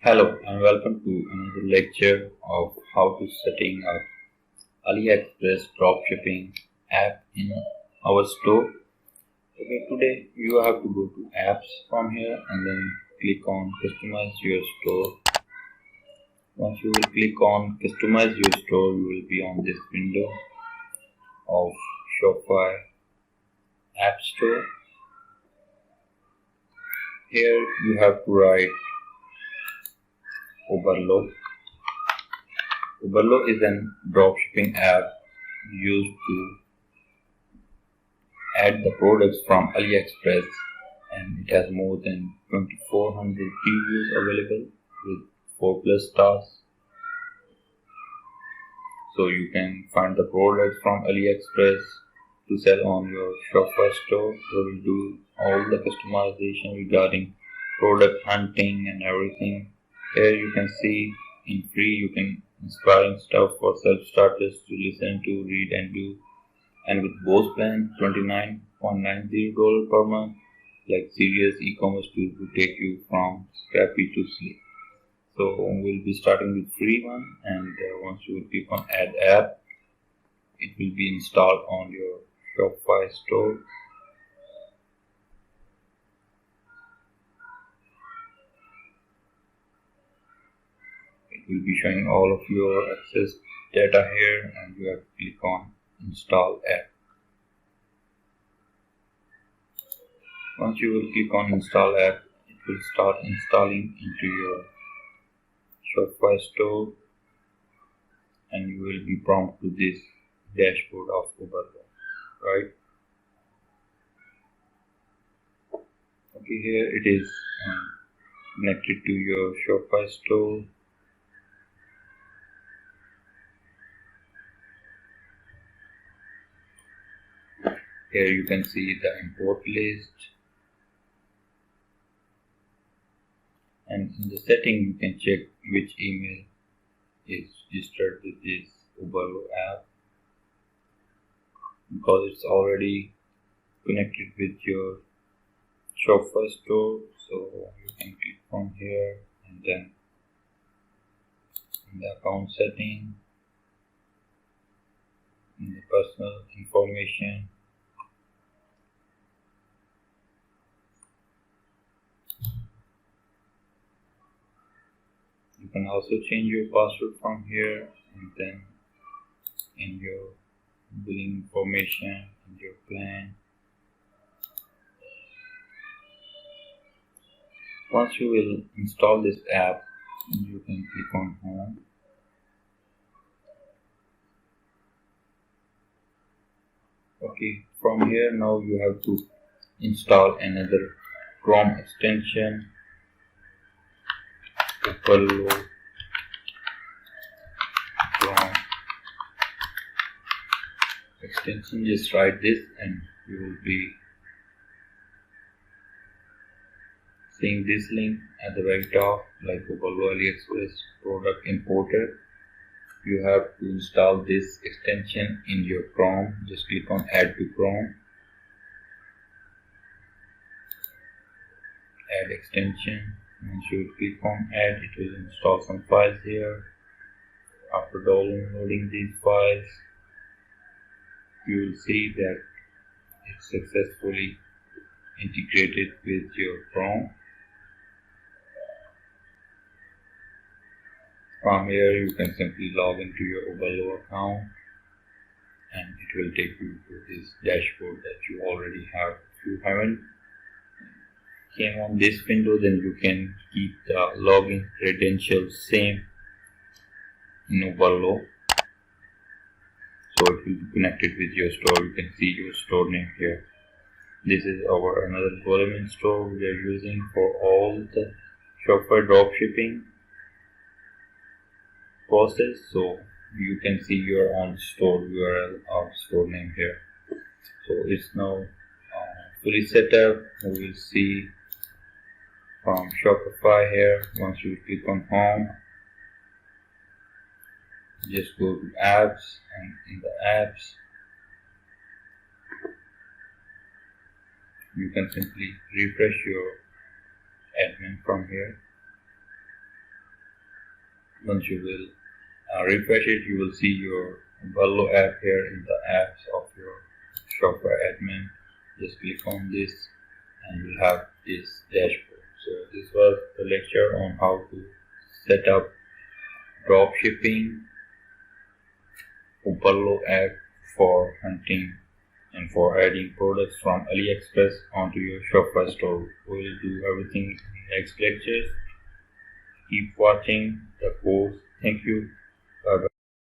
Hello and welcome to another lecture of how to setting up AliExpress dropshipping app in our store. Okay, today you have to go to apps from here and then click on customize your store. Once you will click on customize your store, you will be on this window of Shopify App Store. Here you have to write Overlook. Overlook is a dropshipping app used to add the products from AliExpress, and it has more than 2400 reviews available with 4+ stars. So you can find the products from AliExpress to sell on your Shopify store. So we do all the customization regarding product hunting and everything. Here you can see in free you can inspiring stuff for self-starters to listen to, read and do, and with both plan $29.90 per month, like serious e-commerce tool to take you from scrappy to sleep. So we'll be starting with free one, and once you will click on add app, it will be installed on your Shopify store. Will be showing all of your access data here, and you have to click on install app. Once you will click on install app, it will start installing into your Shopify store, and you will be prompted to this dashboard of Overlook, right? Okay, here it is connected to your Shopify store. Here you can see the import list, and in the setting you can check which email is registered with this Overlook app, because it's already connected with your Shopify store. So you can click from here and then in the account setting, in the personal information, you can also change your password from here, and then in your billing information and your plan. Once you will install this app, you can click on home. Okay, from here now you have to install another Chrome extension, Overlook Chrome extension. Just write this and you will be seeing this link at the very top, like Overlook AliExpress product importer. You have to install this extension in your Chrome. Just click on add to Chrome, add extension. Once you click on add, it will install some files here. After downloading these files, you will see that it's successfully integrated with your Chrome. From here you can simply log into your Overlook account, and it will take you to this dashboard that you already have. If you haven't came on this window, then you can keep the login credentials same in Overlook. So it will be connected with your store. You can see your store name here. This is our another government store we are using for all the Shopify dropshipping process. So you can see your own store URL or store name here. So it's now fully set up. We will see from Shopify here. Once you click on home, just go to apps, and in the apps you can simply refresh your admin from here. Once you will refresh it, you will see your Ballo app here in the apps of your Shopify admin. Just click on this and you'll have this dashboard. So this was the lecture on how to set up dropshipping Ballo app for hunting and for adding products from AliExpress onto your Shopify store. We will do everything in next lectures. Keep watching the course. Thank you. Bye bye.